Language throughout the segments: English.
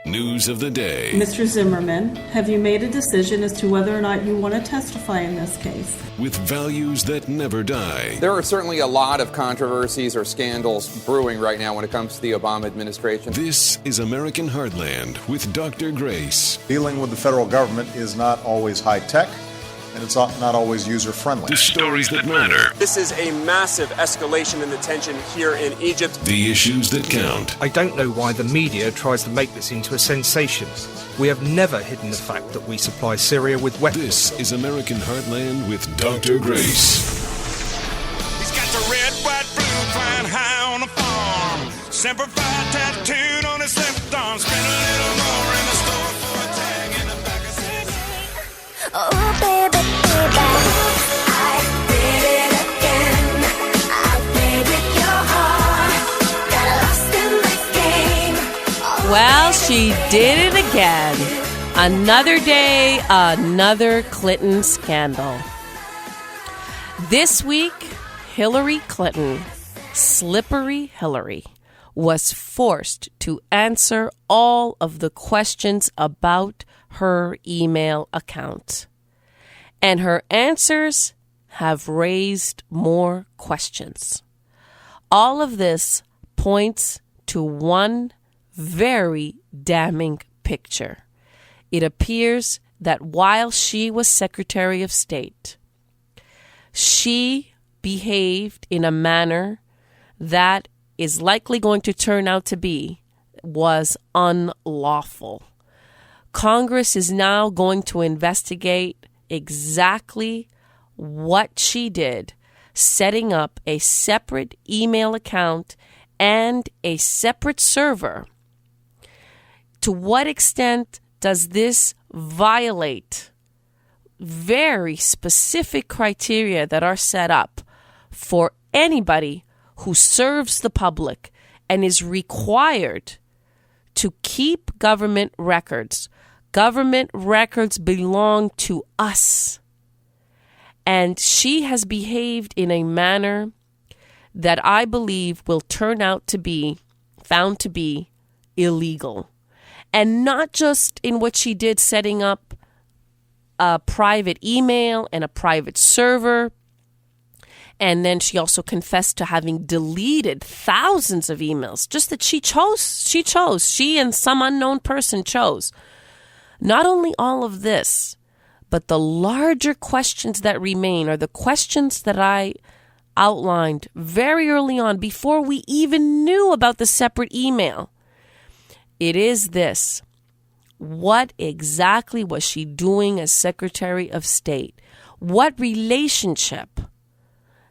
News of the day. Mr. Zimmerman, have you made a decision as to whether or not you want to testify in this case? With values that never die. There are certainly a lot of controversies or scandals brewing right now when it comes to the Obama administration. This is American Heartland with Dr. Grace. Dealing with the federal government is not always high-tech, and it's not always user-friendly. The stories that matter. This is a massive escalation in the tension here in Egypt. The issues that count. I don't know why the media tries to make this into a sensation. We have never hidden the fact that we supply Syria with weapons. This is American Heartland with Dr. Grace. He's got the red, white, blue flying high on the farm. Semper Fi tattooed on his left arm. Spend a little more in the store for a tag in the back of his. Oh, baby, baby, I did it again. I played with your heart. Got lost in the game. Well, she did it again. Another day, another Clinton scandal. This week, Hillary Clinton, Slippery Hillary, was forced to answer all of the questions about her email account. And her answers have raised more questions. All of this points to one very damning picture. It appears that while she was Secretary of State, she behaved in a manner that is likely going to turn out to was unlawful. Congress is now going to investigate exactly what she did, setting up a separate email account and a separate server. To what extent does this violate very specific criteria that are set up for anybody who serves the public and is required to keep government records? Government records belong to us. And she has behaved in a manner that I believe will turn out to be found to be illegal. And not just in what she did, setting up a private email and a private server. And then she also confessed to having deleted thousands of emails. Just that she and some unknown person chose. Not only all of this, but the larger questions that remain are the questions that I outlined very early on before we even knew about the separate email. It is this. What exactly was she doing as Secretary of State? What relationship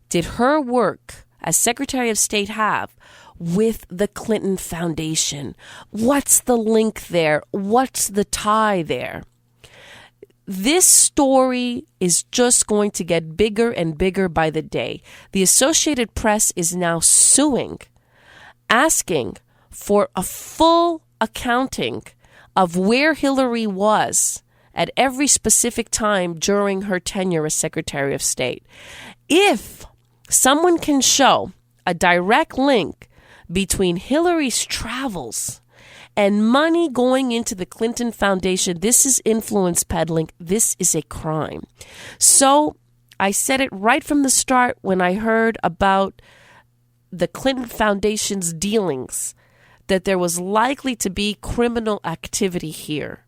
did her work as Secretary of State have with the Clinton Foundation? What's the link there? What's the tie there? This story is just going to get bigger and bigger by the day. The Associated Press is now suing, asking for a full accounting of where Hillary was at every specific time during her tenure as Secretary of State. If someone can show a direct link between Hillary's travels and money going into the Clinton Foundation, this is influence peddling. This is a crime. So I said it right from the start when I heard about the Clinton Foundation's dealings, that there was likely to be criminal activity here.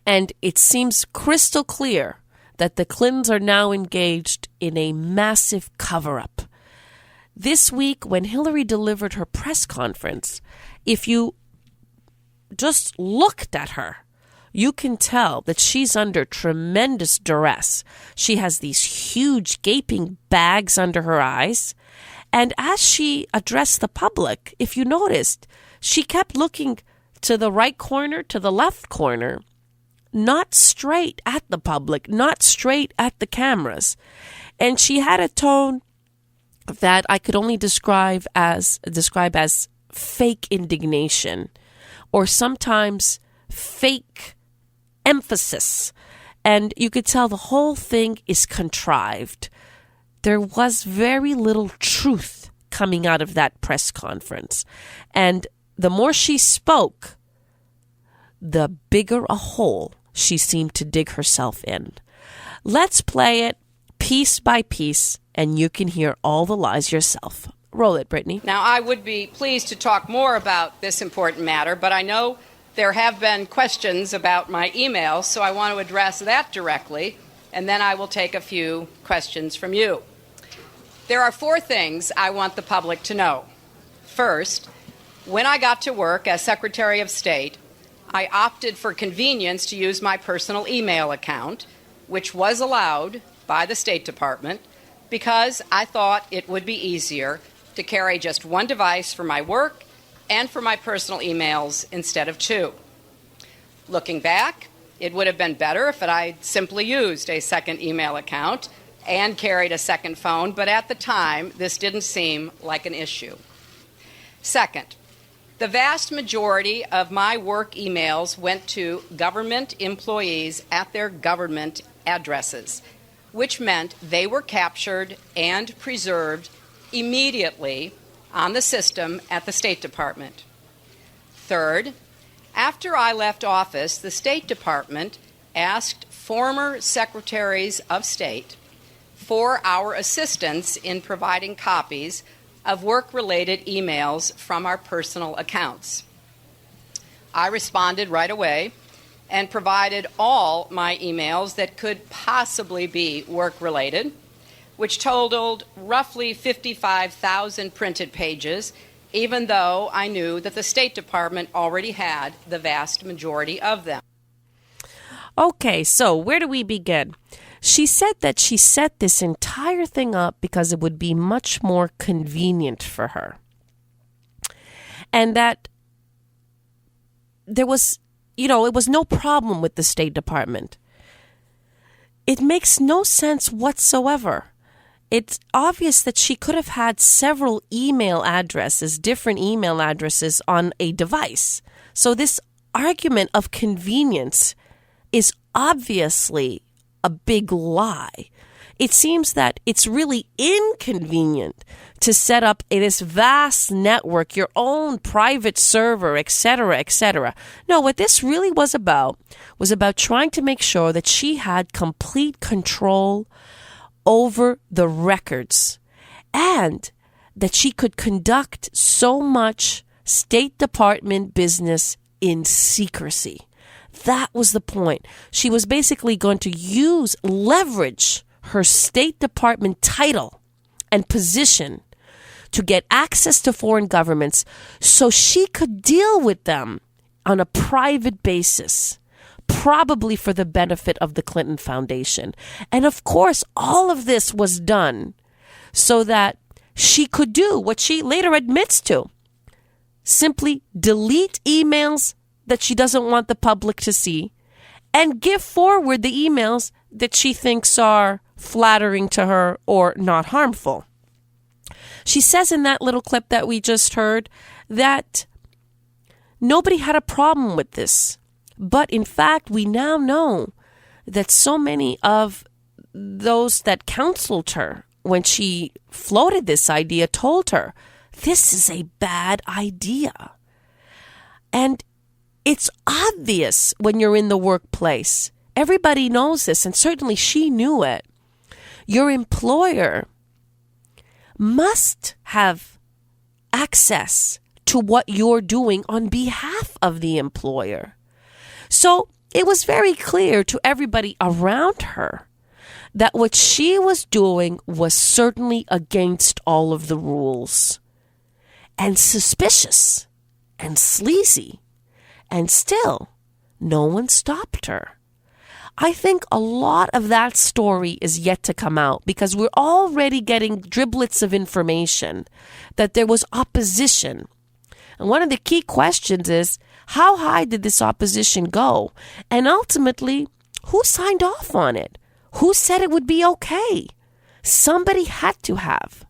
And it seems crystal clear that the Clintons are now engaged in a massive cover-up. This week, when Hillary delivered her press conference, if you just looked at her, you can tell that she's under tremendous duress. She has these huge gaping bags under her eyes. And as she addressed the public, if you noticed, she kept looking to the right corner, to the left corner, not straight at the public, not straight at the cameras. And she had a tone that I could only describe as fake indignation, or sometimes fake emphasis. And you could tell the whole thing is contrived. There was very little truth coming out of that press conference. And the more she spoke, the bigger a hole she seemed to dig herself in. Let's play it piece by piece, and you can hear all the lies yourself. Roll it, Brittany. Now, I would be pleased to talk more about this important matter, but I know there have been questions about my email, so I want to address that directly, and then I will take a few questions from you. There are 4 things I want the public to know. First, when I got to work as Secretary of State, I opted for convenience to use my personal email account, which was allowed by the State Department, because I thought it would be easier to carry just one device for my work and for my personal emails instead of 2. Looking back, it would have been better if I'd simply used a second email account and carried a second phone, but at the time, this didn't seem like an issue. Second, the vast majority of my work emails went to government employees at their government addresses, which meant they were captured and preserved immediately on the system at the State Department. Third, after I left office, the State Department asked former secretaries of state for our assistance in providing copies of work-related emails from our personal accounts. I responded right away and provided all my emails that could possibly be work-related, which totaled roughly 55,000 printed pages, even though I knew that the State Department already had the vast majority of them. Okay, so where do we begin? She said that she set this entire thing up because it would be much more convenient for her. And that there was, it was no problem with the State Department. It makes no sense whatsoever. It's obvious that she could have had several email addresses, different email addresses on a device. So this argument of convenience is obviously a big lie. It seems that it's really inconvenient to set up this vast network, your own private server, etc., etc. No, what this really was about trying to make sure that she had complete control over the records and that she could conduct so much State Department business in secrecy. That was the point. She was basically going to leverage her State Department title and position to get access to foreign governments so she could deal with them on a private basis, probably for the benefit of the Clinton Foundation. And of course, all of this was done so that she could do what she later admits to. Simply delete emails that she doesn't want the public to see and give forward the emails that she thinks are flattering to her or not harmful. She says in that little clip that we just heard that nobody had a problem with this. But in fact, we now know that so many of those that counseled her when she floated this idea told her, this is a bad idea. And it's obvious when you're in the workplace. Everybody knows this, and certainly she knew it. Your employer must have access to what you're doing on behalf of the employer. So it was very clear to everybody around her that what she was doing was certainly against all of the rules and suspicious and sleazy. And still, no one stopped her. I think a lot of that story is yet to come out because we're already getting driblets of information that there was opposition. And one of the key questions is, how high did this opposition go? And ultimately, who signed off on it? Who said it would be okay? Somebody had to have.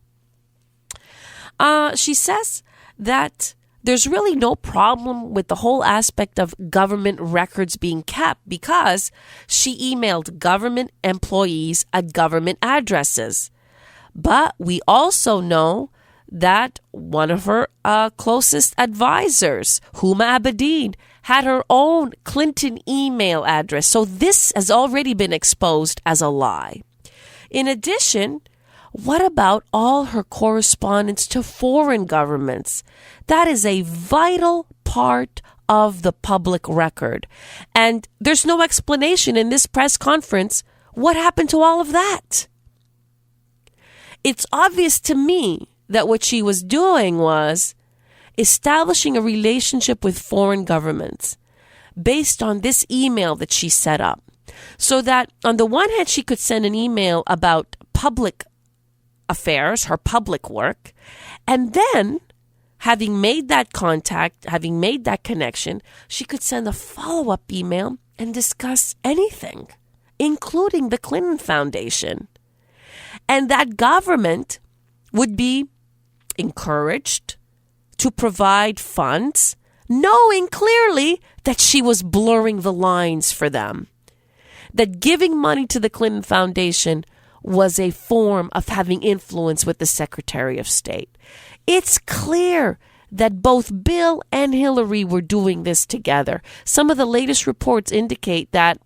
She says that there's really no problem with the whole aspect of government records being kept because she emailed government employees at government addresses. But we also know that one of her closest advisors, Huma Abedin, had her own Clinton email address. So this has already been exposed as a lie. In addition, what about all her correspondence to foreign governments? That is a vital part of the public record. And there's no explanation in this press conference what happened to all of that. It's obvious to me that what she was doing was establishing a relationship with foreign governments based on this email that she set up. So that on the one hand, she could send an email about public affairs, her public work, and then having made that contact, having made that connection, she could send a follow-up email and discuss anything, including the Clinton Foundation. And that government would be encouraged to provide funds, knowing clearly that she was blurring the lines for them. That giving money to the Clinton Foundation was a form of having influence with the Secretary of State. It's clear that both Bill and Hillary were doing this together. Some of the latest reports indicate that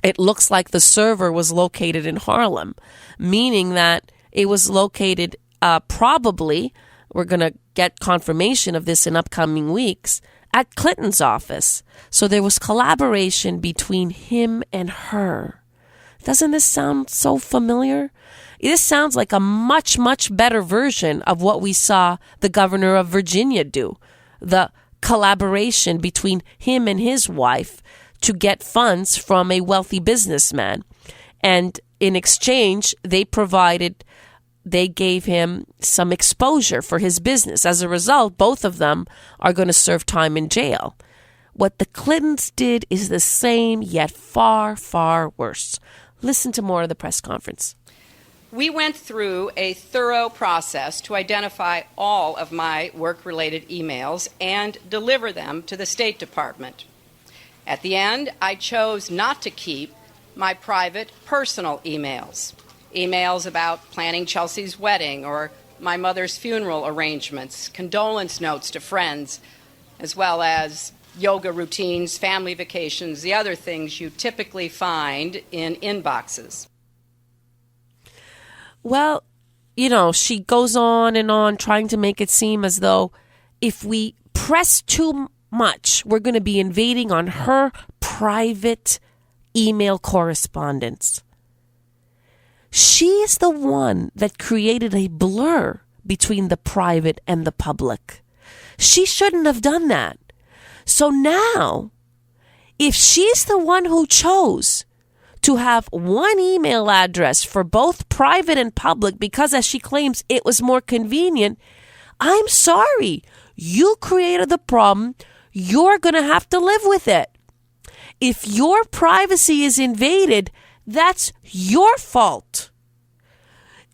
it looks like the server was located in Harlem, meaning that it was located probably, we're going to get confirmation of this in upcoming weeks, at Clinton's office. So there was collaboration between him and her. Doesn't this sound so familiar? This sounds like a much, much better version of what we saw the governor of Virginia do. The collaboration between him and his wife to get funds from a wealthy businessman. And in exchange, they gave him some exposure for his business. As a result, both of them are going to serve time in jail. What the Clintons did is the same, yet far, far worse. Listen to more of the press conference. We went through a thorough process to identify all of my work-related emails and deliver them to the State Department. At the end, I chose not to keep my private, personal emails. Emails about planning Chelsea's wedding or my mother's funeral arrangements, condolence notes to friends, as well as yoga routines, family vacations, the other things you typically find in inboxes. Well, she goes on and on trying to make it seem as though if we press too much, we're going to be invading on her private email correspondence. She is the one that created a blur between the private and the public. She shouldn't have done that. So now, if she's the one who chose to have one email address for both private and public because, as she claims, it was more convenient, I'm sorry. You created the problem. You're going to have to live with it. If your privacy is invaded, that's your fault.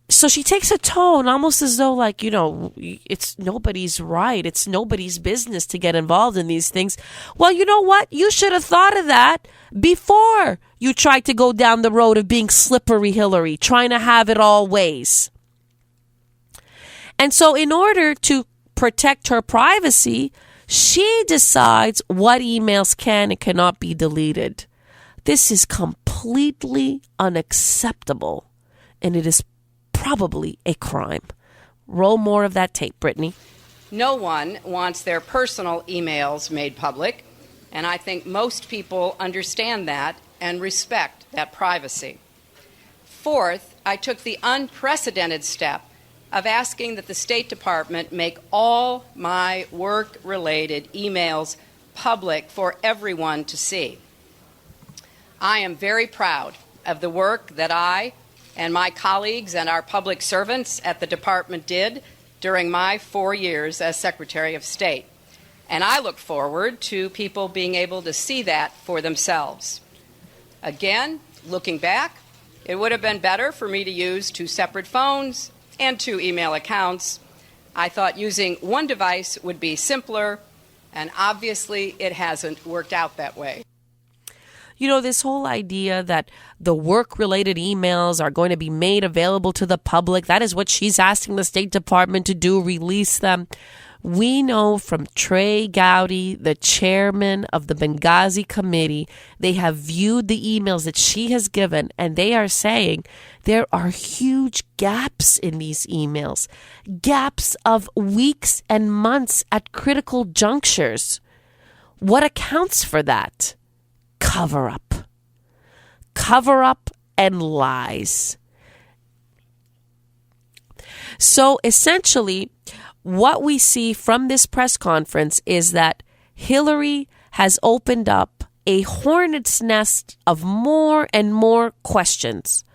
So she takes a tone almost as though it's nobody's right. It's nobody's business to get involved in these things. Well, you know what? You should have thought of that before you tried to go down the road of being slippery Hillary, trying to have it all ways. And so in order to protect her privacy, she decides what emails can and cannot be deleted. This is completely unacceptable, and it is probably a crime. Roll more of that tape, Brittany. No one wants their personal emails made public, and I think most people understand that and respect that privacy. Fourth, I took the unprecedented step of asking that the State Department make all my work-related emails public for everyone to see. I am very proud of the work that I and my colleagues and our public servants at the department did during my 4 years as Secretary of State. And I look forward to people being able to see that for themselves. Again, looking back, it would have been better for me to use 2 separate phones and 2 email accounts. I thought using one device would be simpler, and obviously it hasn't worked out that way. This whole idea that the work-related emails are going to be made available to the public, that is what she's asking the State Department to do, release them. We know from Trey Gowdy, the chairman of the Benghazi committee, they have viewed the emails that she has given, and they are saying there are huge gaps in these emails, gaps of weeks and months at critical junctures. What accounts for that? Cover up. Cover up and lies. So essentially, what we see from this press conference is that Hillary has opened up a hornet's nest of more and more questions.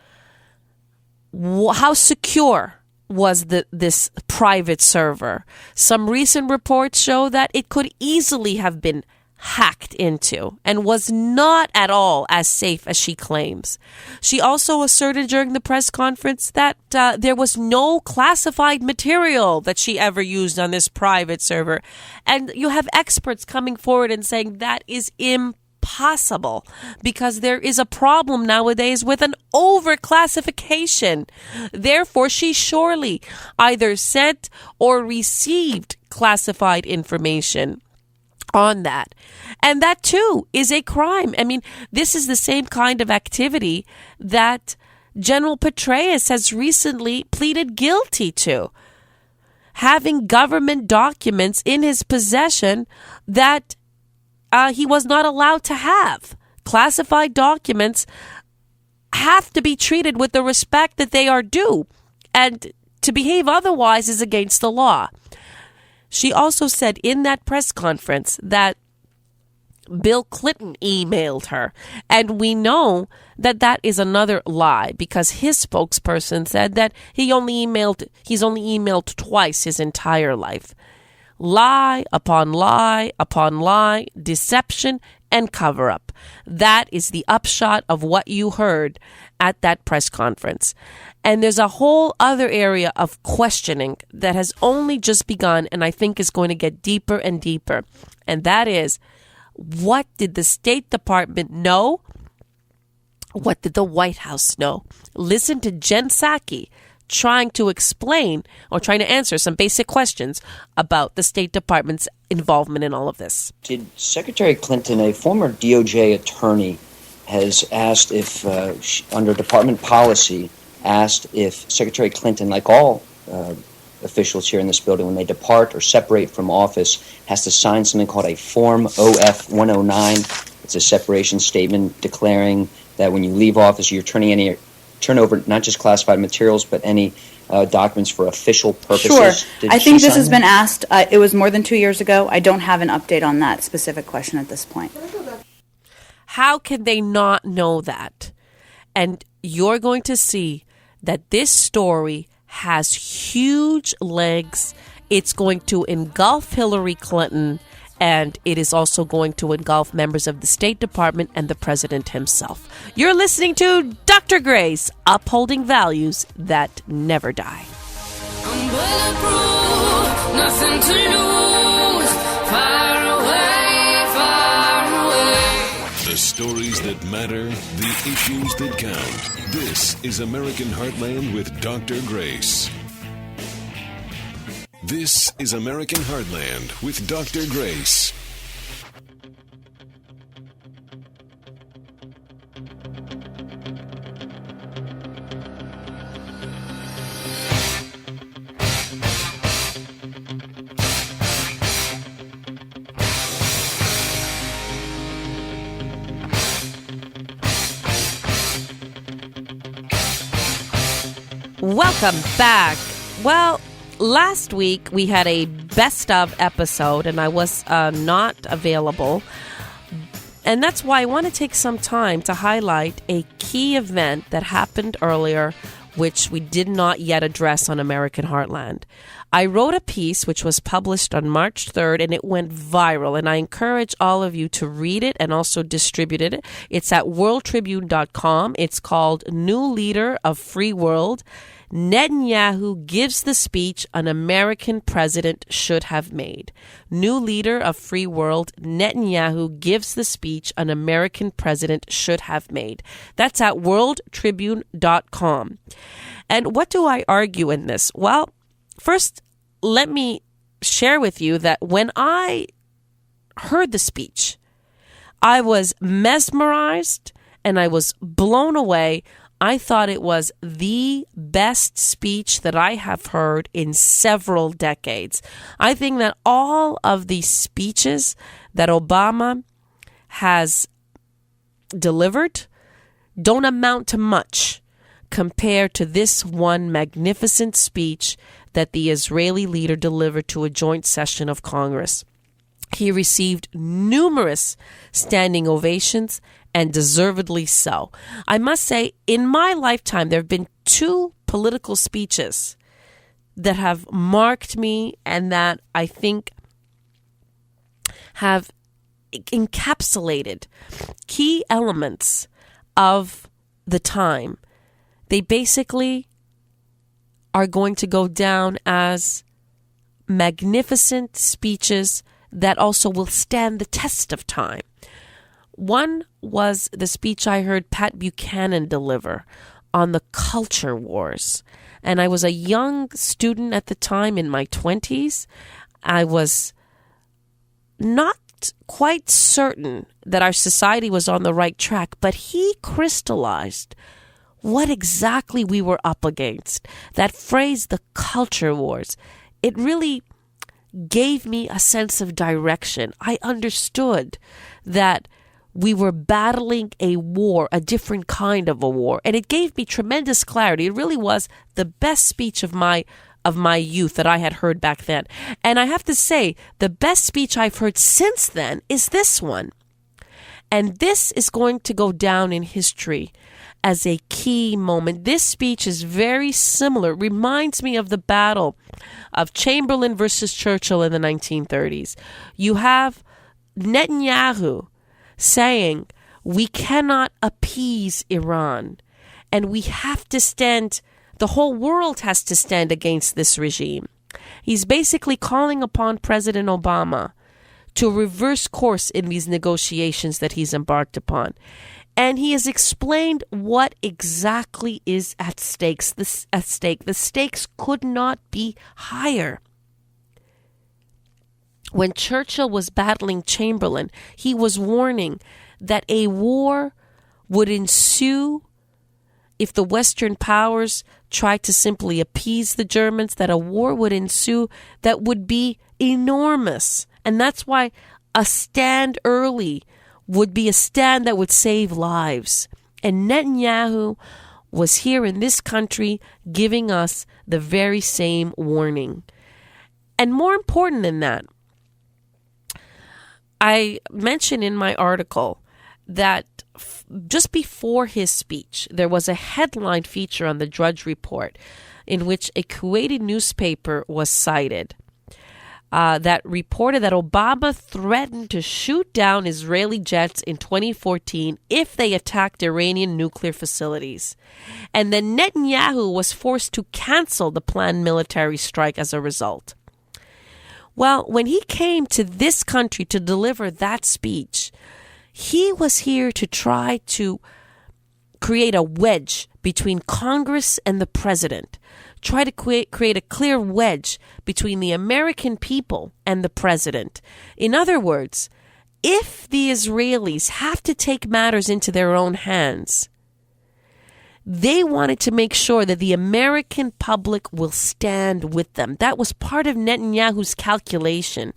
How secure was this private server? Some recent reports show that it could easily have been hacked into and was not at all as safe as she claims. She also asserted during the press conference that there was no classified material that she ever used on this private server. And you have experts coming forward and saying that is impossible because there is a problem nowadays with an overclassification. Therefore, she surely either sent or received classified information on that. And that too is a crime. I mean, this is the same kind of activity that General Petraeus has recently pleaded guilty to. Having government documents in his possession that he was not allowed to have. Classified documents have to be treated with the respect that they are due. And to behave otherwise is against the law. She also said in that press conference that Bill Clinton emailed her. And we know that that is another lie because his spokesperson said that he's only emailed twice his entire life. Lie upon lie upon lie, deception and cover up. That is the upshot of what you heard at that press conference. And there's a whole other area of questioning that has only just begun and I think is going to get deeper and deeper. And that is, what did the State Department know? What did the White House know? Listen to Jen Psaki trying to explain or trying to answer some basic questions about the State Department's involvement in all of this. Did Secretary Clinton, a former DOJ attorney, has asked if, under department policy, asked if Secretary Clinton, like all officials here in this building, when they depart or separate from office, has to sign something called a Form OF 109. It's a separation statement declaring that when you leave office, you're turn over not just classified materials, but any documents for official purposes. Sure. I think this has been asked. It was more than 2 years ago. I don't have an update on that specific question at this point. How can they not know that? And you're going to see that this story has huge legs. It's going to engulf Hillary Clinton, and it is also going to engulf members of the State Department and the president himself. You're listening to Dr. Grace, upholding values that never die. I'm bulletproof, nothing to lose, far away, far away. The stories that matter, the issues that count. This is American Heartland with Dr. Grace. This is American Heartland with Dr. Grace. Welcome back. Well, last week we had a best of episode and I was not available. And that's why I want to take some time to highlight a key event that happened earlier, which we did not yet address on American Heartland. I wrote a piece which was published on March 3rd and it went viral. And I encourage all of you to read it and also distribute it. It's at worldtribune.com. It's called New Leader of Free World. Netanyahu gives the speech an American president should have made. New leader of free world, Netanyahu gives the speech an American president should have made. That's at worldtribune.com. And what do I argue in this? Well, first, let me share with you that when I heard the speech, I was mesmerized and I was blown away. I thought it was the best speech that I have heard in several decades. I think that all of the speeches that Obama has delivered don't amount to much compared to this one magnificent speech that the Israeli leader delivered to a joint session of Congress. He received numerous standing ovations, and deservedly so. I must say, in my lifetime, there have been 2 political speeches that have marked me and that I think have encapsulated key elements of the time. They basically are going to go down as magnificent speeches that also will stand the test of time. One was the speech I heard Pat Buchanan deliver on the culture wars. And I was a young student at the time, in my 20s. I was not quite certain that our society was on the right track, but he crystallized what exactly we were up against. That phrase, the culture wars, it really gave me a sense of direction. I understood that we were battling a war, a different kind of a war. And it gave me tremendous clarity. It really was the best speech of my youth that I had heard back then. And I have to say, the best speech I've heard since then is this one. And this is going to go down in history as a key moment. This speech is very similar. It reminds me of the battle of Chamberlain versus Churchill in the 1930s. You have Netanyahu saying, we cannot appease Iran, and we have to stand, the whole world has to stand against this regime. He's basically calling upon President Obama to reverse course in these negotiations that he's embarked upon. And he has explained what exactly is at stake. The stakes could not be higher. When Churchill was battling Chamberlain, he was warning that a war would ensue if the Western powers tried to simply appease the Germans, that a war would ensue that would be enormous. And that's why a stand early would be a stand that would save lives. And Netanyahu was here in this country giving us the very same warning. And more important than that, I mentioned in my article that just before his speech, there was a headline feature on the Drudge Report in which a Kuwaiti newspaper was cited that reported that Obama threatened to shoot down Israeli jets in 2014 if they attacked Iranian nuclear facilities. And then Netanyahu was forced to cancel the planned military strike as a result. Well, when he came to this country to deliver that speech, he was here to try to create a wedge between Congress and the president, try to create a clear wedge between the American people and the president. In other words, if the Israelis have to take matters into their own hands, they wanted to make sure that the American public will stand with them. That was part of Netanyahu's calculation.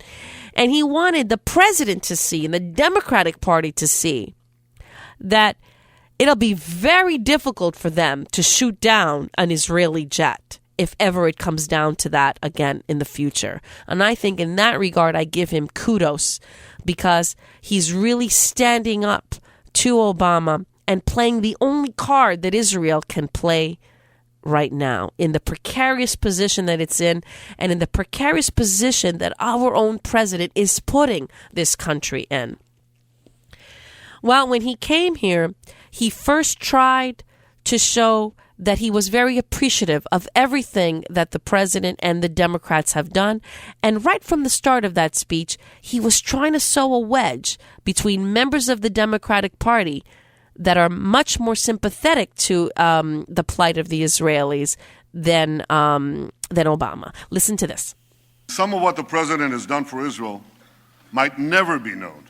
And he wanted the president to see, and the Democratic Party to see, that it'll be very difficult for them to shoot down an Israeli jet if ever it comes down to that again in the future. And I think in that regard, I give him kudos, because he's really standing up to Obama and playing the only card that Israel can play right now, in the precarious position that it's in, and in the precarious position that our own president is putting this country in. Well, when he came here, he first tried to show that he was very appreciative of everything that the president and the Democrats have done. And right from the start of that speech, he was trying to sow a wedge between members of the Democratic Party that are much more sympathetic to the plight of the Israelis than Obama. Listen to this. Some of what the president has done for Israel might never be known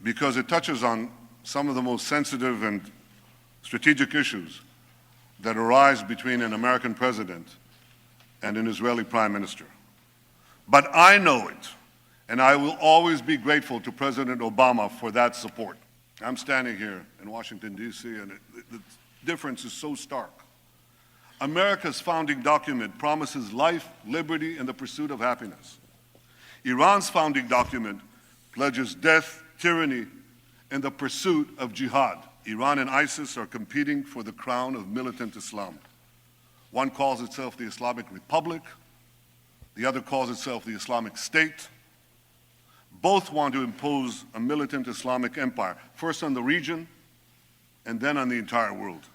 because it touches on some of the most sensitive and strategic issues that arise between an American president and an Israeli prime minister. But I know it, and I will always be grateful to President Obama for that support. I'm standing here in Washington, D.C., and the difference is so stark. America's founding document promises life, liberty, and the pursuit of happiness. Iran's founding document pledges death, tyranny, and the pursuit of jihad. Iran and ISIS are competing for the crown of militant Islam. One calls itself the Islamic Republic. The other calls itself the Islamic State. Both want to impose a militant Islamic empire, first on the region and then on the entire world.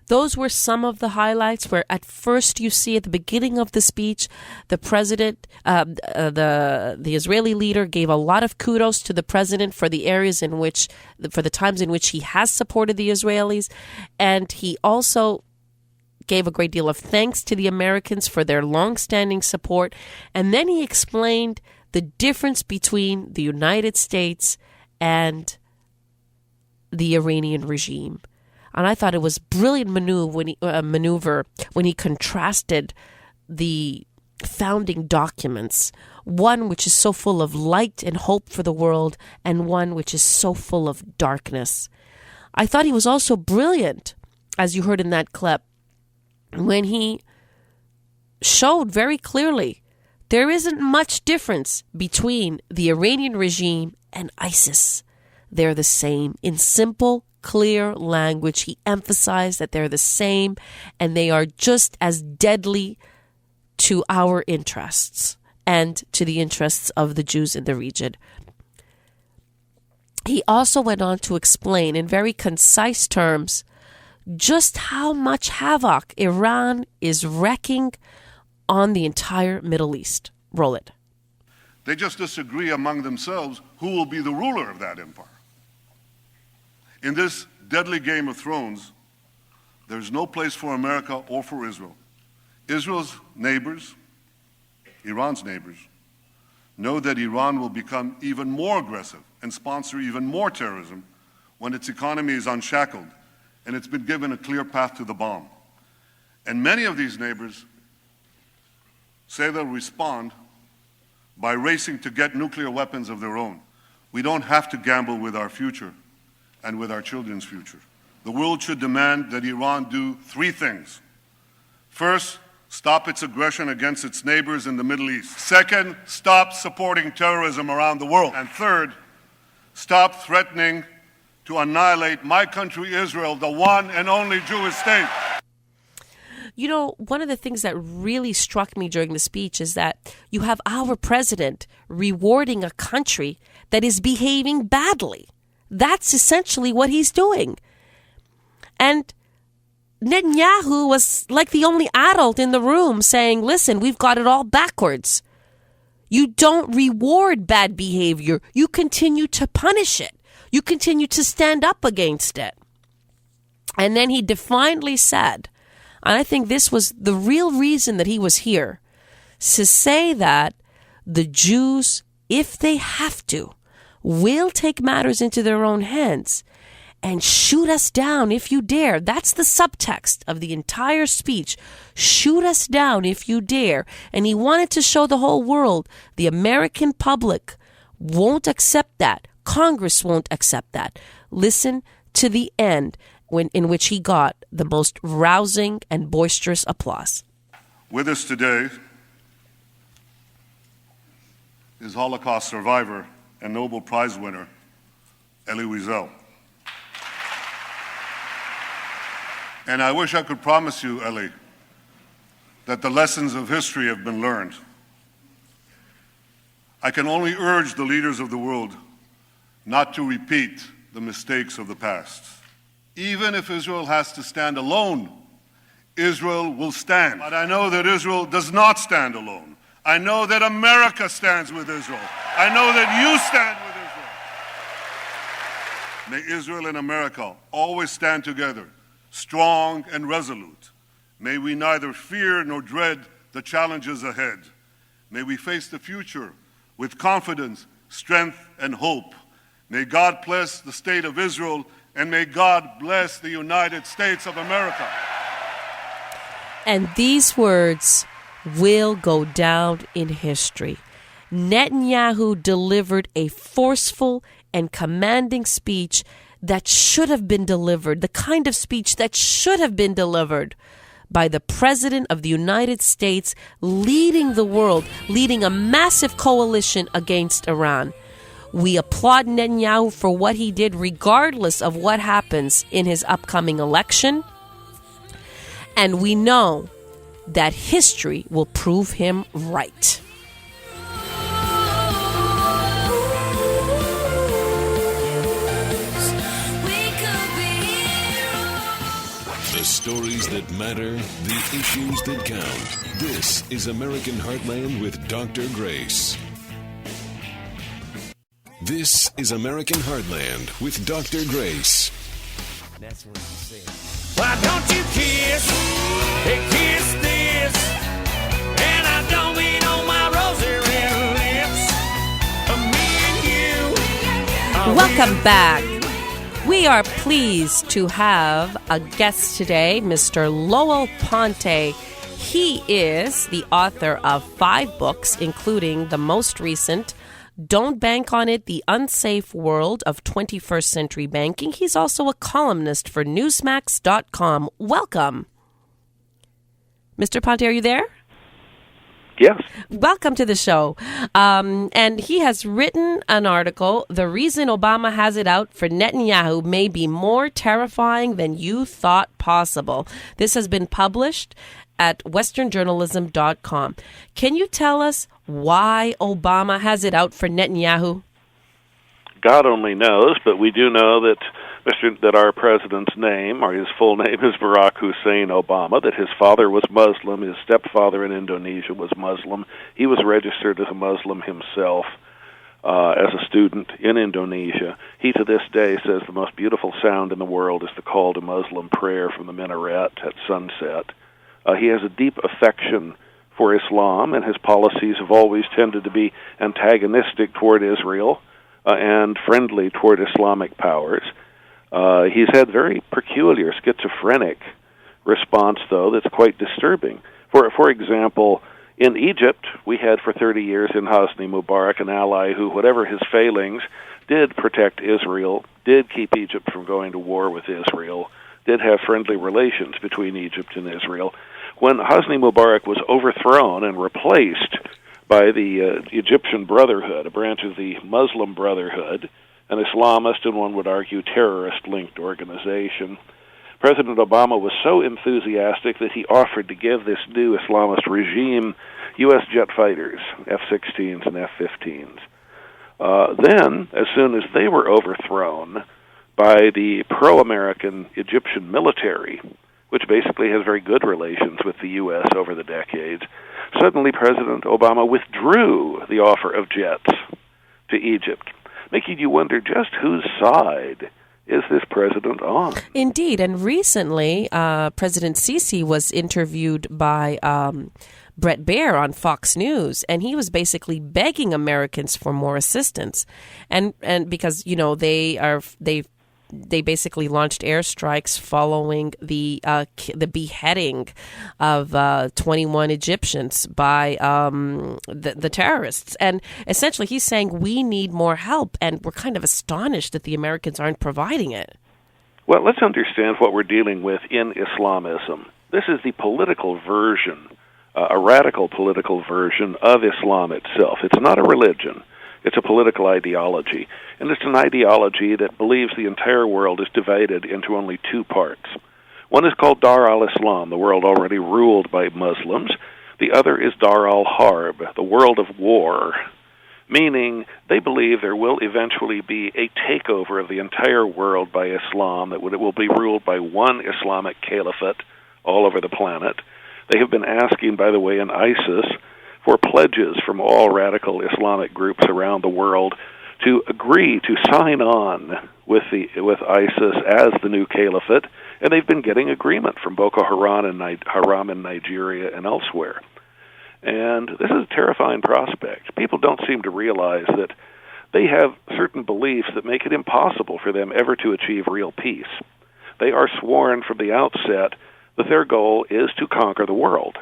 Those were some of the highlights where at first you see at the beginning of the speech, the president, the Israeli leader gave a lot of kudos to the president for the areas in which, for the times in which he has supported the Israelis. And he also gave a great deal of thanks to the Americans for their long-standing support. And then he explained the difference between the United States and the Iranian regime. And I thought it was brilliant maneuver when he contrasted the founding documents, one which is so full of light and hope for the world, and one which is so full of darkness. I thought he was also brilliant, as you heard in that clip, when he showed very clearly there isn't much difference between the Iranian regime and ISIS. They're the same. In simple, clear language, he emphasized that they're the same and they are just as deadly to our interests and to the interests of the Jews in the region. He also went on to explain in very concise terms just how much havoc Iran is wreaking on the entire Middle East. Roll it. They just disagree among themselves who will be the ruler of that empire. In this deadly Game of Thrones, there's no place for America or for Israel. Israel's neighbors, Iran's neighbors, know that Iran will become even more aggressive and sponsor even more terrorism when its economy is unshackled and it's been given a clear path to the bomb. And many of these neighbors say they'll respond by racing to get nuclear weapons of their own. We don't have to gamble with our future and with our children's future. The world should demand that Iran do three things. First, stop its aggression against its neighbors in the Middle East. Second, stop supporting terrorism around the world. And third, stop threatening to annihilate my country, Israel, the one and only Jewish state. You know, one of the things that really struck me during the speech is that you have our president rewarding a country that is behaving badly. That's essentially what he's doing. And Netanyahu was like the only adult in the room saying, listen, we've got it all backwards. You don't reward bad behavior. You continue to punish it. You continue to stand up against it. And then he defiantly said, and I think this was the real reason that he was here, to say that the Jews, if they have to, will take matters into their own hands and shoot us down if you dare. That's the subtext of the entire speech. Shoot us down if you dare. And he wanted to show the whole world the American public won't accept that. Congress won't accept that. Listen to the end in which he got the most rousing and boisterous applause. With us today is Holocaust survivor and Nobel Prize winner Elie Wiesel. And I wish I could promise you, Elie, that the lessons of history have been learned. I can only urge the leaders of the world not to repeat the mistakes of the past. Even if Israel has to stand alone, Israel will stand. But I know that Israel does not stand alone. I know that America stands with Israel. I know that you stand with Israel. May Israel and America always stand together, strong and resolute. May we neither fear nor dread the challenges ahead. May we face the future with confidence, strength, and hope. May God bless the state of Israel, and may God bless the United States of America. And these words will go down in history. Netanyahu delivered a forceful and commanding speech that should have been delivered, the kind of speech that should have been delivered by the President of the United States, leading the world, leading a massive coalition against Iran. We applaud Netanyahu for what he did, regardless of what happens in his upcoming election. And we know that history will prove him right. The stories that matter, the issues that count. This is American Heartland with Dr. Grace. This is American Heartland with Dr. Grace. That's what you say. Why don't you kiss this? And I don't mean on my rosy red lips. Me and you. Welcome back. We are pleased to have a guest today, Mr. Lowell Ponte. He is the author of 5 books, including the most recent, Don't Bank on It, The Unsafe World of 21st Century Banking. He's also a columnist for Newsmax.com. Welcome. Mr. Ponte, are you there? Yes. Welcome to the show. And he has written an article, The Reason Obama Has It Out for Netanyahu May Be More Terrifying Than You Thought Possible. This has been published at westernjournalism.com. Can you tell us why Obama has it out for Netanyahu? God only knows, but we do know that that our president's name, or his full name, is Barack Hussein Obama, that his father was Muslim, his stepfather in Indonesia was Muslim. He was registered as a Muslim himself as a student in Indonesia. He, to this day, says the most beautiful sound in the world is the call to Muslim prayer from the minaret at sunset. He has a deep affection for Islam, and his policies have always tended to be antagonistic toward Israel and friendly toward Islamic powers. He's had very peculiar schizophrenic response, though, that's quite disturbing. For example, in Egypt, we had for 30 years in Hosni Mubarak an ally who, whatever his failings, did protect Israel, did keep Egypt from going to war with Israel, did have friendly relations between Egypt and Israel. When Hosni Mubarak was overthrown and replaced by the Egyptian Brotherhood, a branch of the Muslim Brotherhood, an Islamist and one would argue terrorist-linked organization, President Obama was so enthusiastic that he offered to give this new Islamist regime U.S. jet fighters, F-16s and F-15s. Then, as soon as they were overthrown by the pro-American Egyptian military, which basically has very good relations with the U.S. over the decades, suddenly President Obama withdrew the offer of jets to Egypt, making you wonder just whose side is this president on? Indeed, and recently President Sisi was interviewed by Brett Baer on Fox News, and he was basically begging Americans for more assistance, and because they basically launched airstrikes following the beheading of 21 Egyptians by the terrorists. And essentially he's saying we need more help, and we're kind of astonished that the Americans aren't providing it. Well, let's understand what we're dealing with in Islamism. This is the political version, a radical political version of Islam itself. It's not a religion. It's a political ideology, and it's an ideology that believes the entire world is divided into only 2 parts. One is called Dar al-Islam, the world already ruled by Muslims. The other is Dar al-Harb, the world of war, meaning they believe there will eventually be a takeover of the entire world by Islam, that it will be ruled by one Islamic caliphate all over the planet. They have been asking, by the way, in ISIS, for pledges from all radical Islamic groups around the world to agree to sign on with ISIS as the new caliphate, and they've been getting agreement from Boko Haram in Nigeria and elsewhere. And this is a terrifying prospect. People don't seem to realize that they have certain beliefs that make it impossible for them ever to achieve real peace. They are sworn from the outset that their goal is to conquer the world.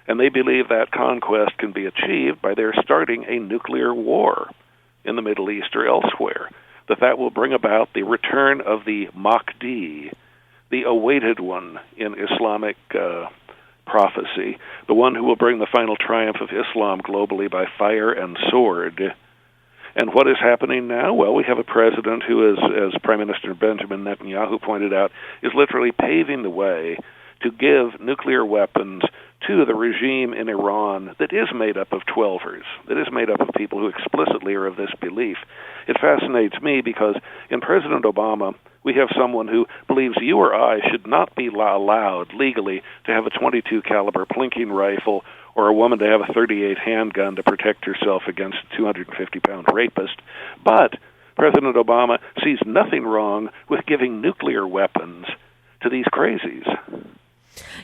And they believe that conquest can be achieved by their starting a nuclear war in the Middle East or elsewhere, that will bring about the return of the Mahdi, the awaited one in Islamic prophecy, the one who will bring the final triumph of Islam globally by fire and sword. And what is happening now? Well, we have a president who is, as Prime Minister Benjamin Netanyahu pointed out, is literally paving the way to give nuclear weapons to the regime in Iran that is made up of 12ers, that is made up of people who explicitly are of this belief. It fascinates me because in President Obama, we have someone who believes you or I should not be allowed legally to have a .22 caliber plinking rifle or a woman to have a .38 handgun to protect herself against a 250-pound rapist. But President Obama sees nothing wrong with giving nuclear weapons to these crazies.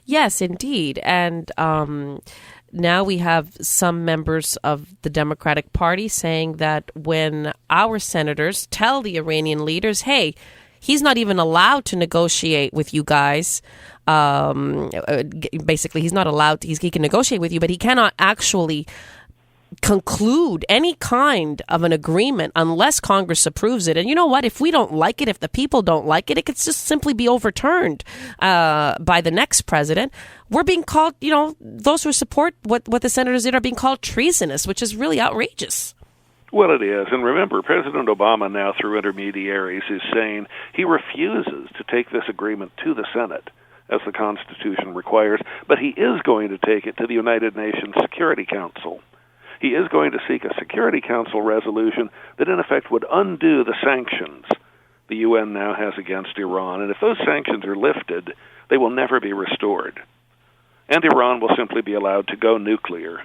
Yes, indeed. And now we have some members of the Democratic Party saying that when our senators tell the Iranian leaders, hey, he's not even allowed to negotiate with you guys. Basically, he's not allowed to, he can negotiate with you, but he cannot actually conclude any kind of an agreement unless Congress approves it. And you know what? If we don't like it, if the people don't like it, it could just simply be overturned by the next president. We're being called, those who support what the senators did are being called treasonous, which is really outrageous. Well, it is. And remember, President Obama now, through intermediaries, is saying he refuses to take this agreement to the Senate, as the Constitution requires, but he is going to take it to the United Nations Security Council. He is going to seek a Security Council resolution that, in effect, would undo the sanctions the UN now has against Iran. And if those sanctions are lifted, they will never be restored. And Iran will simply be allowed to go nuclear.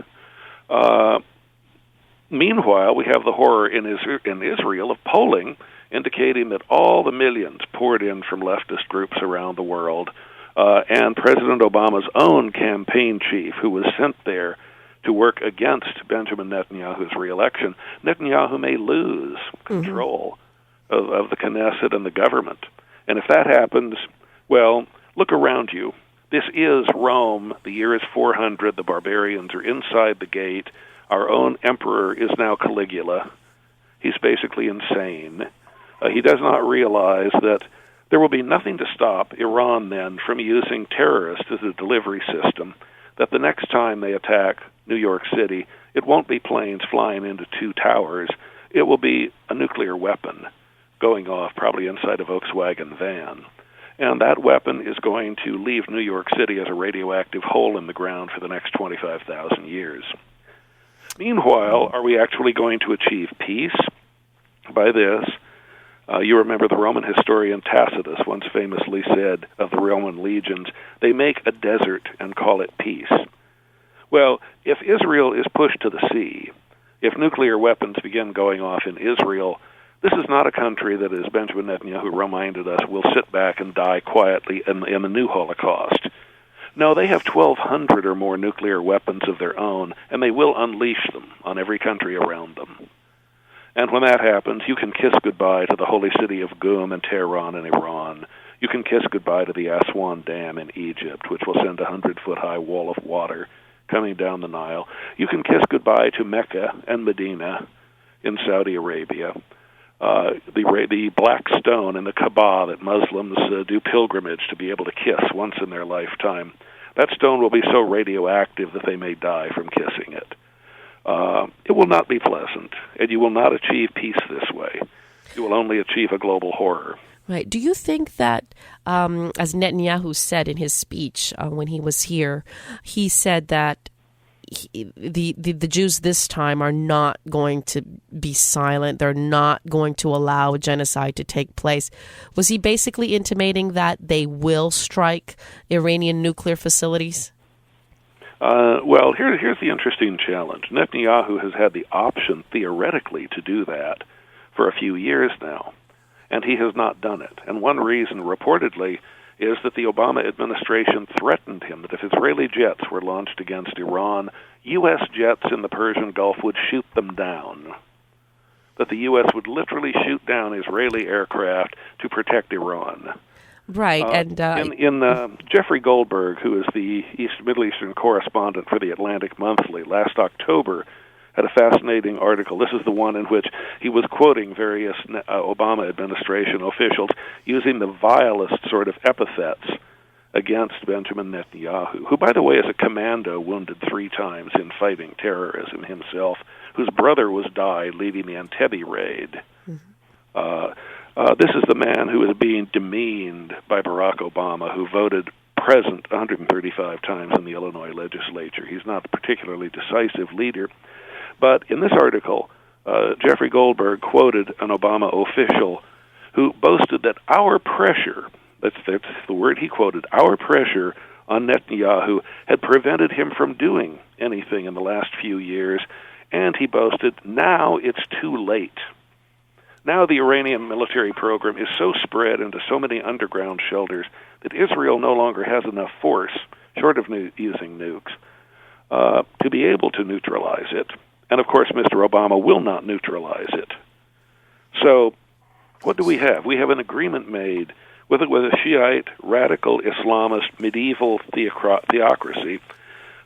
Meanwhile, we have the horror in Israel of polling indicating that all the millions poured in from leftist groups around the world and President Obama's own campaign chief, who was sent there to work against Benjamin Netanyahu's reelection, Netanyahu may lose control of the Knesset and the government. And if that happens, well, look around you. This is Rome. The year is 400. The barbarians are inside the gate. Our own emperor is now Caligula. He's basically insane. He does not realize that there will be nothing to stop Iran then from using terrorists as a delivery system, that the next time they attack New York City, it won't be planes flying into two towers. It will be a nuclear weapon going off probably inside a Volkswagen van. And that weapon is going to leave New York City as a radioactive hole in the ground for the next 25,000 years. Meanwhile, are we actually going to achieve peace by this? You remember the Roman historian Tacitus once famously said of the Roman legions, they make a desert and call it peace. Well, if Israel is pushed to the sea, if nuclear weapons begin going off in Israel, this is not a country that, as Benjamin Netanyahu reminded us, will sit back and die quietly in the new Holocaust. No, they have 1,200 or more nuclear weapons of their own, and they will unleash them on every country around them. And when that happens, you can kiss goodbye to the holy city of Qum and Tehran in Iran. You can kiss goodbye to the Aswan Dam in Egypt, which will send a 100-foot-high wall of water coming down the Nile. You can kiss goodbye to Mecca and Medina in Saudi Arabia. The black stone in the Kaaba that Muslims do pilgrimage to be able to kiss once in their lifetime. That stone will be so radioactive that they may die from kissing it. It will not be pleasant, and you will not achieve peace this way. You will only achieve a global horror. Right. Do you think that, as Netanyahu said in his speech when he was here, he said that the Jews this time are not going to be silent. They're not going to allow genocide to take place. Was he basically intimating that they will strike Iranian nuclear facilities? Well, here's the interesting challenge. Netanyahu has had the option, theoretically, to do that for a few years now, and he has not done it. And one reason, reportedly, is that the Obama administration threatened him that if Israeli jets were launched against Iran, U.S. jets in the Persian Gulf would shoot them down. That the U.S. would literally shoot down Israeli aircraft to protect Iran. Right, Jeffrey Goldberg, who is the Middle Eastern correspondent for the Atlantic Monthly, last October had a fascinating article. This is the one in which he was quoting various Obama administration officials using the vilest sort of epithets against Benjamin Netanyahu, who, by the way, is a commando wounded 3 times in fighting terrorism himself, whose brother was died leading the Entebbe raid. This is the man who is being demeaned by Barack Obama, who voted present 135 times in the Illinois legislature. He's not a particularly decisive leader. But in this article, Jeffrey Goldberg quoted an Obama official who boasted that our pressure, that's the word he quoted, our pressure on Netanyahu had prevented him from doing anything in the last few years, and he boasted, now it's too late. Now the Iranian military program is so spread into so many underground shelters that Israel no longer has enough force, short of using nukes, to be able to neutralize it. And, of course, Mr. Obama will not neutralize it. So what do we have? We have an agreement made with a Shiite, radical, Islamist, medieval theocracy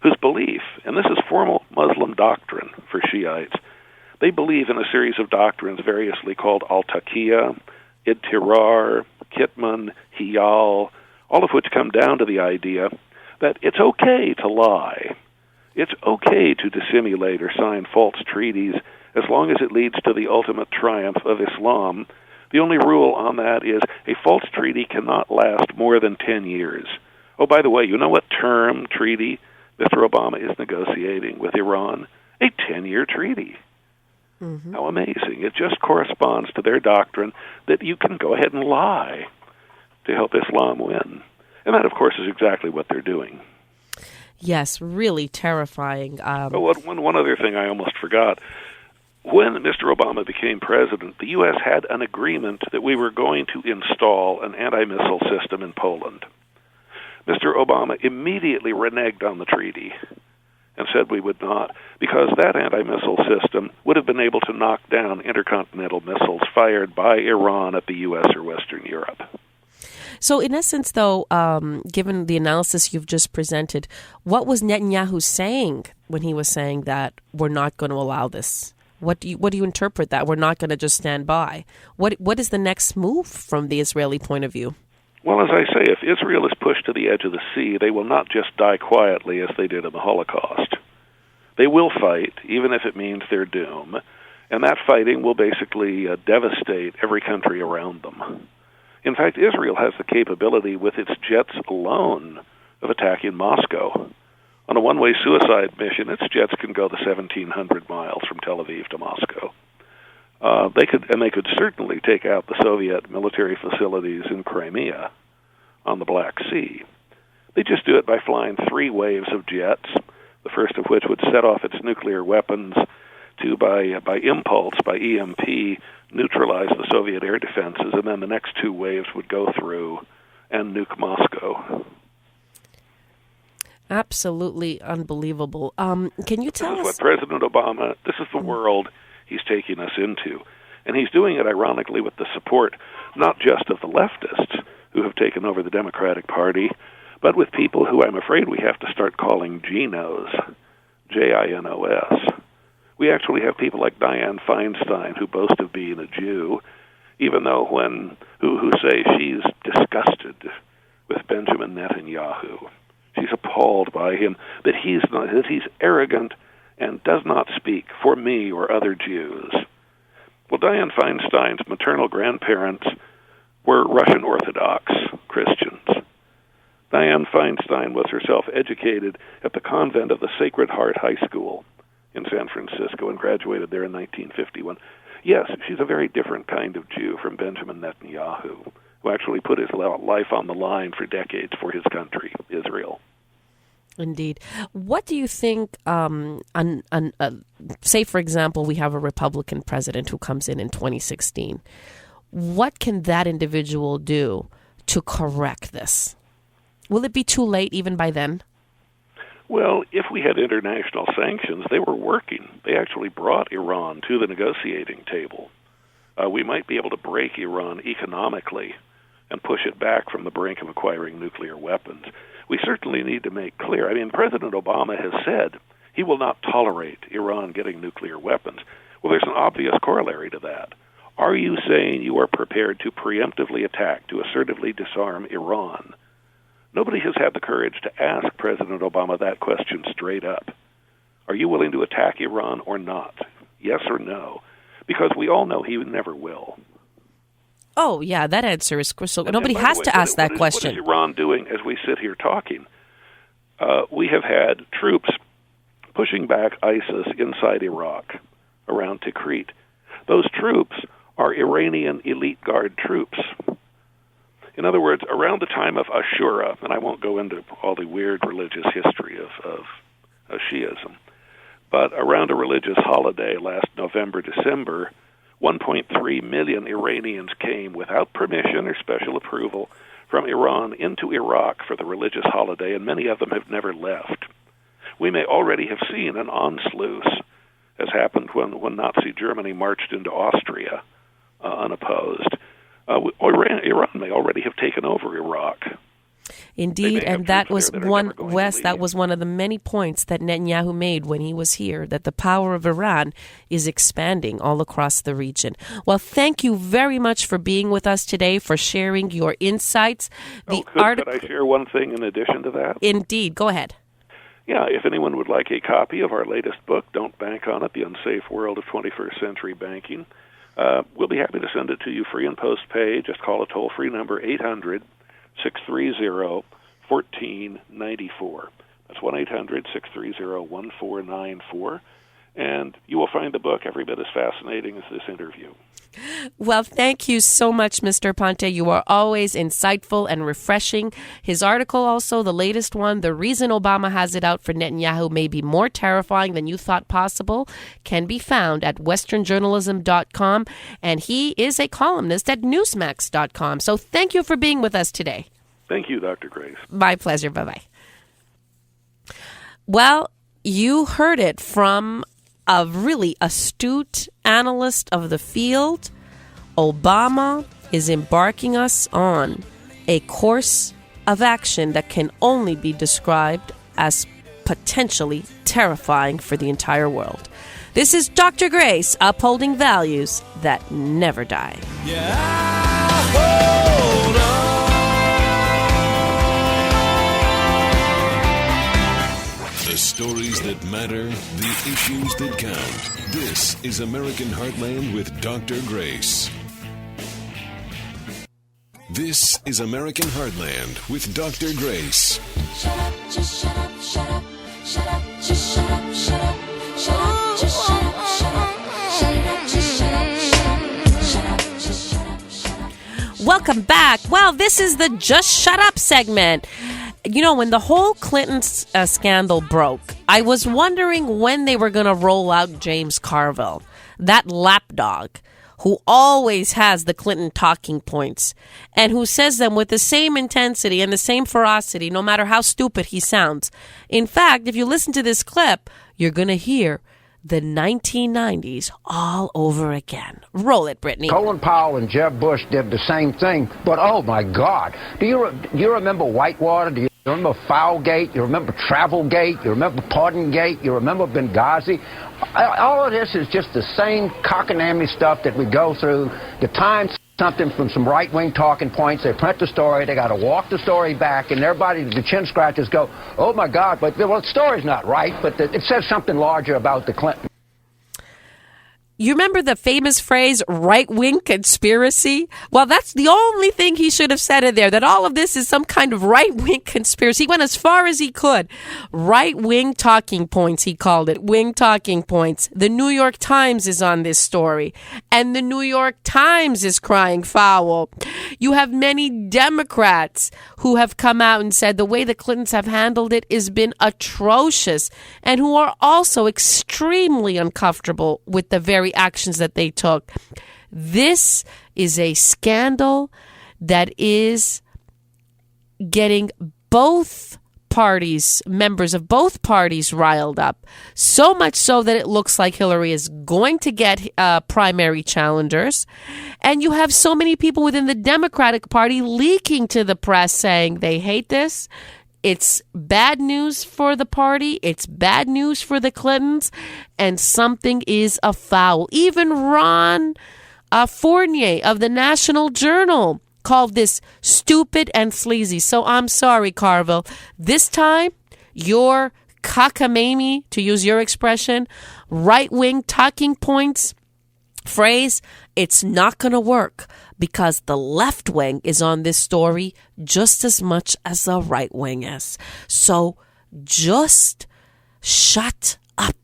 whose belief, and this is formal Muslim doctrine for Shiites, they believe in a series of doctrines variously called al-Taqiyya, Id-Tirar, Kitman, Hiyal, all of which come down to the idea that it's okay to lie. It's okay to dissimulate or sign false treaties as long as it leads to the ultimate triumph of Islam. The only rule on that is a false treaty cannot last more than 10 years. Oh, by the way, you know what term treaty Mr. Obama is negotiating with Iran? A 10-year treaty. Mm-hmm. How amazing. It just corresponds to their doctrine that you can go ahead and lie to help Islam win. And that, of course, is exactly what they're doing. Yes, really terrifying. One other thing I almost forgot. When Mr. Obama became president, the U.S. had an agreement that we were going to install an anti-missile system in Poland. Mr. Obama immediately reneged on the treaty and said we would not, because that anti-missile system would have been able to knock down intercontinental missiles fired by Iran at the U.S. or Western Europe. So in essence, though, given the analysis you've just presented, what was Netanyahu saying when he was saying that we're not going to allow this? What do you interpret that? We're not going to just stand by. What is the next move from the Israeli point of view? Well, as I say, if Israel is pushed to the edge of the sea, they will not just die quietly as they did in the Holocaust. They will fight, even if it means their doom, and that fighting will basically devastate every country around them. In fact, Israel has the capability, with its jets alone, of attacking Moscow. On a one-way suicide mission, its jets can go the 1,700 miles from Tel Aviv to Moscow. They could certainly take out the Soviet military facilities in Crimea on the Black Sea. They just do it by flying 3 waves of jets, the first of which would set off its nuclear weapons to, by impulse, by EMP, neutralize the Soviet air defenses, and then the next 2 waves would go through and nuke Moscow. Absolutely unbelievable. Can you tell us? This is what President Obama, this is the world he's taking us into. And he's doing it, ironically, with the support not just of the leftists who have taken over the Democratic Party, but with people who I'm afraid we have to start calling Ginos, Jinos. We actually have people like Dianne Feinstein who boast of being a Jew, even though who say she's disgusted with Benjamin Netanyahu. She's appalled by him, that he's arrogant and does not speak for me or other Jews. Well, Dianne Feinstein's maternal grandparents were Russian Orthodox Christians. Dianne Feinstein was herself educated at the convent of the Sacred Heart High School in San Francisco and graduated there in 1951. Yes, she's a very different kind of Jew from Benjamin Netanyahu, who actually put his life on the line for decades for his country, Israel. Indeed. What do you think, say, for example, we have a Republican president who comes in 2016. What can that individual do to correct this? Will it be too late even by then? Well, if we had international sanctions, they were working. They actually brought Iran to the negotiating table. We might be able to break Iran economically and push it back from the brink of acquiring nuclear weapons. We certainly need to make clear, President Obama has said he will not tolerate Iran getting nuclear weapons. Well, there's an obvious corollary to that. Are you saying you are prepared to preemptively attack, to assertively disarm Iran? Nobody has had the courage to ask President Obama that question straight up. Are you willing to attack Iran or not? Yes or no? Because we all know he never will. Oh, yeah, that answer is crystal. Nobody by the has way, to ask that What question. is Iran doing as we sit here talking? We have had troops pushing back ISIS inside Iraq, around Tikrit. Those troops are Iranian elite guard troops. In other words, around the time of Ashura, and I won't go into all the weird religious history of Shiism, but around a religious holiday last November, December, 1.3 million Iranians came without permission or special approval from Iran into Iraq for the religious holiday, and many of them have never left. We may already have seen an Anschluss, as happened when Nazi Germany marched into Austria unopposed. Iran may already have taken over Iraq. Indeed, and that was that was one of the many points that Netanyahu made when he was here, that the power of Iran is expanding all across the region. Well, thank you very much for being with us today, for sharing your insights. Could I share one thing in addition to that? Indeed, go ahead. Yeah, if anyone would like a copy of our latest book, Don't Bank on It, The Unsafe World of 21st Century Banking, we'll be happy to send it to you free and post-pay. Just call a toll-free number, 800-630-1494. That's 1-800-630-1494. And you will find the book every bit as fascinating as this interview. Well, thank you so much, Mr. Ponte. You are always insightful and refreshing. His article also, the latest one, The Reason Obama Has It Out for Netanyahu May Be More Terrifying Than You Thought Possible, can be found at westernjournalism.com. And he is a columnist at newsmax.com. So thank you for being with us today. Thank you, Dr. Grace. My pleasure. Bye-bye. Well, you heard it from a really astute analyst of the field. Obama is embarking us on a course of action that can only be described as potentially terrifying for the entire world. This is Dr. Grace, upholding values that never die. Hold on. The stories that matter, the issues that count. This is American Heartland with Dr. Grace. This is American Heartland with Dr. Grace. Shut up, just shut up, shut up, shut up, just shut up, shut up, shut up, just shut up, shut up, shut up, just shut up, shut up, just shut up, shut up. Welcome back. Well, this is the Just Shut Up segment. You know, when the whole Clinton scandal broke, I was wondering when they were going to roll out James Carville, that lapdog who always has the Clinton talking points and who says them with the same intensity and the same ferocity, no matter how stupid he sounds. In fact, if you listen to this clip, you're going to hear the 1990s all over again. Roll it, Brittany. Colin Powell and Jeb Bush did the same thing, but oh my God. Do you remember Whitewater? Do you remember Foulgate? You remember Travelgate? You remember Pardongate? You remember Benghazi? All of this is just the same cockamamie stuff that we go through. The Times something from some right-wing talking points. They print the story. They got to walk the story back, and everybody, the chin scratchers, go, "Oh my God!" But well, the story's not right. But it says something larger about the Clinton. You remember the famous phrase, right-wing conspiracy? Well, that's the only thing he should have said in there, that all of this is some kind of right-wing conspiracy. He went as far as he could. Right-wing talking points, he called it. Wing talking points. The New York Times is on this story. And the New York Times is crying foul. You have many Democrats who have come out and said the way the Clintons have handled it has been atrocious, and who are also extremely uncomfortable with the very actions that they took. This is a scandal that is getting both parties, members of both parties, riled up. So much so that it looks like Hillary is going to get primary challengers. And you have so many people within the Democratic Party leaking to the press saying they hate this. It's bad news for the party. It's bad news for the Clintons. And something is afoul. Even Ron Fournier of the National Journal called this stupid and sleazy. So I'm sorry, Carville. This time, your cockamamie, to use your expression, right-wing talking points phrase, it's not going to work because the left wing is on this story just as much as the right wing is. So just shut up.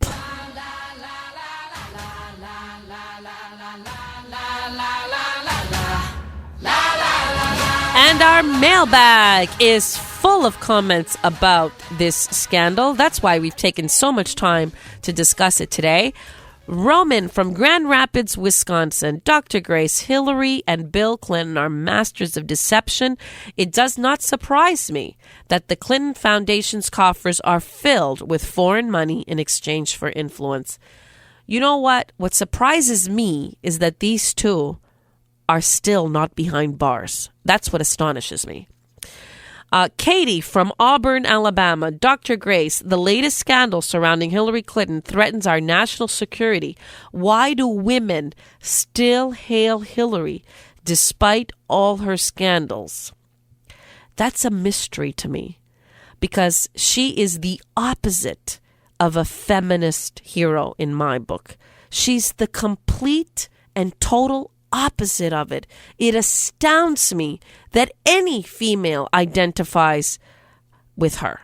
And our mailbag is full of comments about this scandal. That's why we've taken so much time to discuss it today. Roman from Grand Rapids, Wisconsin. Dr. Grace, Hillary and Bill Clinton are masters of deception. It does not surprise me that the Clinton Foundation's coffers are filled with foreign money in exchange for influence. You know what? What surprises me is that these two are still not behind bars. That's what astonishes me. Katie from Auburn, Alabama. Dr. Grace, the latest scandal surrounding Hillary Clinton threatens our national security. Why do women still hail Hillary despite all her scandals? That's a mystery to me because she is the opposite of a feminist hero in my book. She's the complete and total opposite of it. It astounds me that any female identifies with her.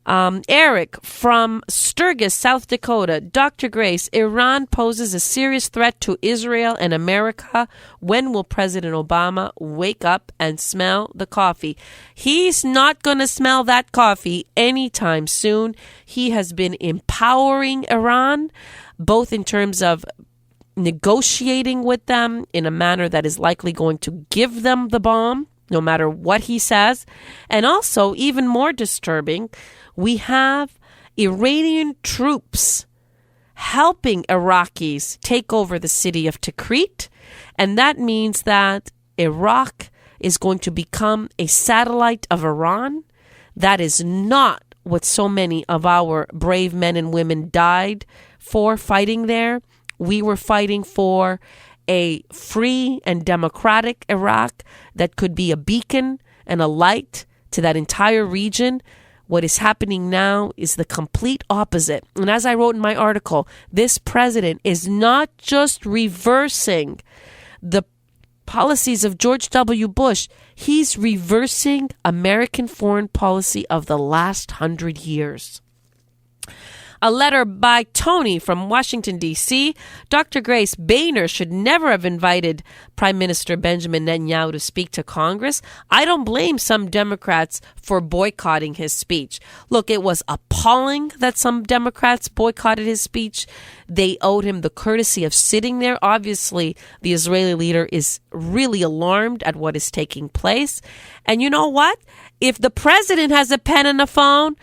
Eric from Sturgis, South Dakota. Dr. Grace, Iran poses a serious threat to Israel and America. When will President Obama wake up and smell the coffee? He's not going to smell that coffee anytime soon. He has been empowering Iran, both in terms of negotiating with them in a manner that is likely going to give them the bomb, no matter what he says. And also, even more disturbing, we have Iranian troops helping Iraqis take over the city of Tikrit. And that means that Iraq is going to become a satellite of Iran. That is not what so many of our brave men and women died for fighting there. We were fighting for a free and democratic Iraq that could be a beacon and a light to that entire region. What is happening now is the complete opposite. And as I wrote in my article, this president is not just reversing the policies of George W. Bush. He's reversing American foreign policy of the last 100 years. A letter by Tony from Washington, D.C. Dr. Grace, Boehner should never have invited Prime Minister Benjamin Netanyahu to speak to Congress. I don't blame some Democrats for boycotting his speech. Look, it was appalling that some Democrats boycotted his speech. They owed him the courtesy of sitting there. Obviously, the Israeli leader is really alarmed at what is taking place. And you know what? If the president has a pen and a phone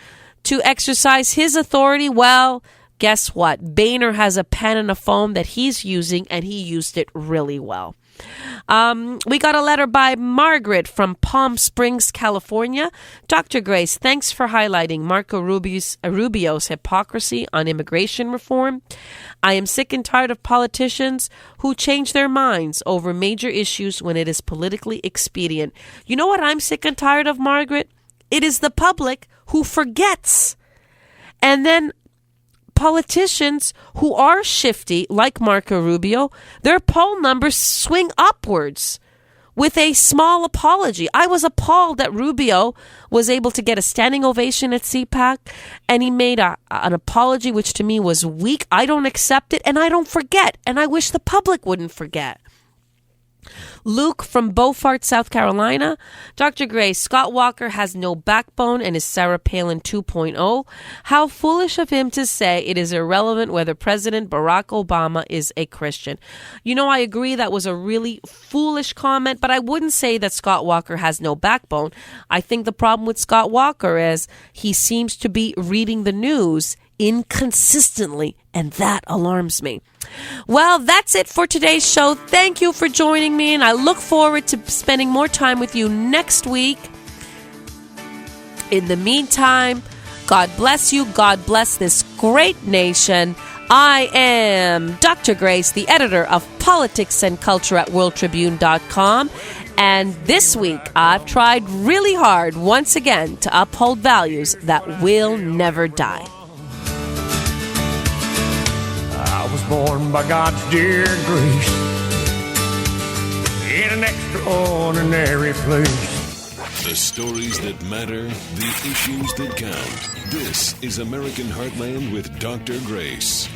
to exercise his authority, well, guess what? Boehner has a pen and a phone that he's using, and he used it really well. We got a letter by Margaret from Palm Springs, California. Dr. Grace, thanks for highlighting Marco Rubio's hypocrisy on immigration reform. I am sick and tired of politicians who change their minds over major issues when it is politically expedient. You know what I'm sick and tired of, Margaret? It is the public who forgets. And then politicians who are shifty, like Marco Rubio, their poll numbers swing upwards with a small apology. I was appalled that Rubio was able to get a standing ovation at CPAC, and he made an apology which to me was weak. I don't accept it, and I don't forget, and I wish the public wouldn't forget. Luke from Beaufort, South Carolina. Dr. Gray, Scott Walker has no backbone and is Sarah Palin 2.0. How foolish of him to say it is irrelevant whether President Barack Obama is a Christian. You know, I agree that was a really foolish comment, but I wouldn't say that Scott Walker has no backbone. I think the problem with Scott Walker is he seems to be reading the news inconsistently, and that alarms me. Well, that's it for today's show. Thank you for joining me, and I look forward to spending more time with you next week. In the meantime, God bless you. God bless this great nation. I am Dr. Grace, the editor of Politics and Culture at WorldTribune.com. And this week, I've tried really hard once again to uphold values that will never die. I was born by God's dear grace in an extraordinary place. The stories that matter, the issues that count. This is American Heartland with Dr. Grace.